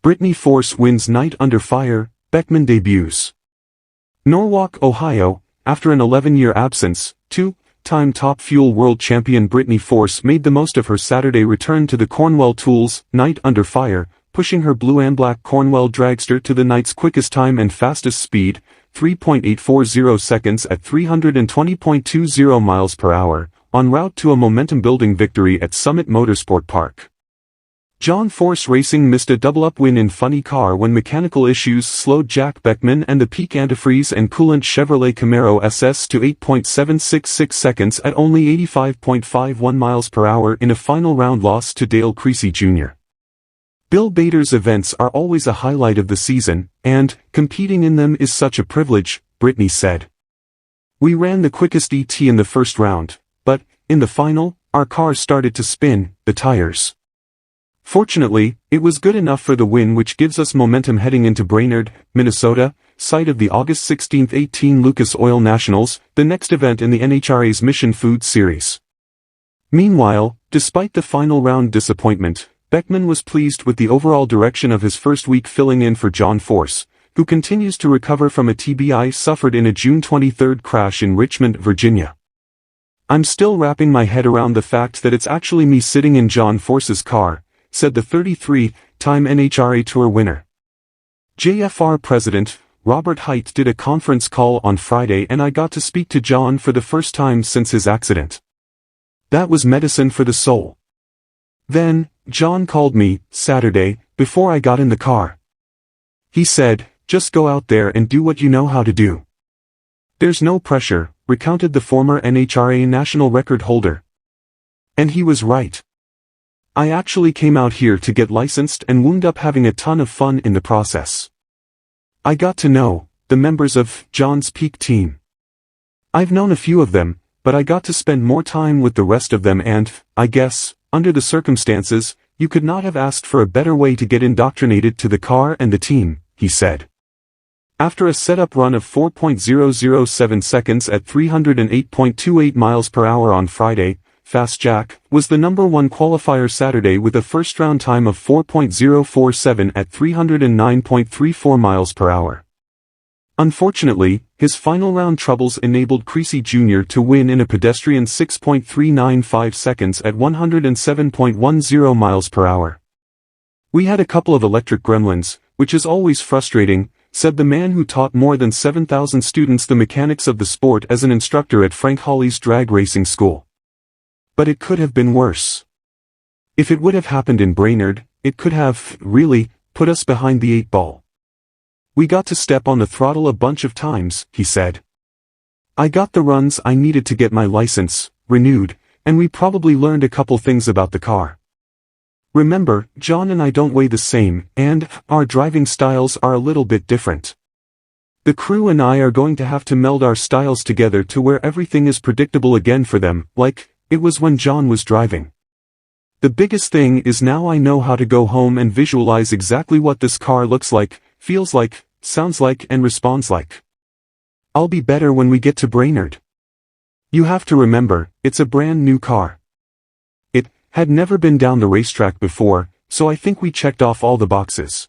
Brittany Force wins Night Under Fire, Beckman debuts. Norwalk, Ohio, after an 11-year absence, two-time Top Fuel World Champion Brittany Force made the most of her Saturday return to the Cornwell Tools Night Under Fire, pushing her blue and black Cornwell dragster to the night's quickest time and fastest speed, 3.840 seconds at 320.20 miles per hour, en route to a momentum-building victory at Summit Motorsport Park. John Force Racing missed a double-up win in funny car when mechanical issues slowed Jack Beckman and the peak antifreeze and coolant Chevrolet Camaro SS to 8.766 seconds at only 85.51 miles per hour in a final round loss to Dale Creasy Jr. Bill Bader's events are always a highlight of the season, and competing in them is such a privilege, Brittany said. We ran the quickest ET in the first round, but, in the final, our car started to spin, the tires. Fortunately, it was good enough for the win, which gives us momentum heading into Brainerd, Minnesota, site of the August 16, 18 Lucas Oil Nationals, the next event in the NHRA's Mission Food Series. Meanwhile, despite the final round disappointment, Beckman was pleased with the overall direction of his first week filling in for John Force, who continues to recover from a TBI suffered in a June 23 crash in Richmond, Virginia. I'm still wrapping my head around the fact that it's actually me sitting in John Force's car, said the 33-time NHRA Tour winner. JFR President Robert Height did a conference call on Friday, and I got to speak to John for the first time since his accident. That was medicine for the soul. Then, John called me, Saturday, before I got in the car. He said, just go out there and do what you know how to do. There's no pressure, recounted the former NHRA national record holder. And he was right. I actually came out here to get licensed and wound up having a ton of fun in the process. I got to know the members of John's peak team. I've known a few of them, but I got to spend more time with the rest of them, and, I guess, under the circumstances, you could not have asked for a better way to get indoctrinated to the car and the team, he said. After a setup run of 4.007 seconds at 308.28 miles per hour on Friday, Fast Jack was the number one qualifier Saturday with a first-round time of 4.047 at 309.34 miles per hour. Unfortunately, his final round troubles enabled Creasy Jr. to win in a pedestrian 6.395 seconds at 107.10 miles per hour. We had a couple of electric gremlins, which is always frustrating, said the man who taught more than 7,000 students the mechanics of the sport as an instructor at Frank Hawley's drag racing school. But it could have been worse. If it would have happened in Brainerd, it could have, really, put us behind the 8 ball. We got to step on the throttle a bunch of times, he said. I got the runs I needed to get my license renewed, and we probably learned a couple things about the car. Remember, John and I don't weigh the same, and our driving styles are a little bit different. The crew and I are going to have to meld our styles together to where everything is predictable again for them, like it was when John was driving. The biggest thing is now I know how to go home and visualize exactly what this car looks like, feels like, sounds like, and responds like. I'll be better when we get to Brainerd. You have to remember, it's a brand new car. It had never been down the racetrack before, so I think we checked off all the boxes.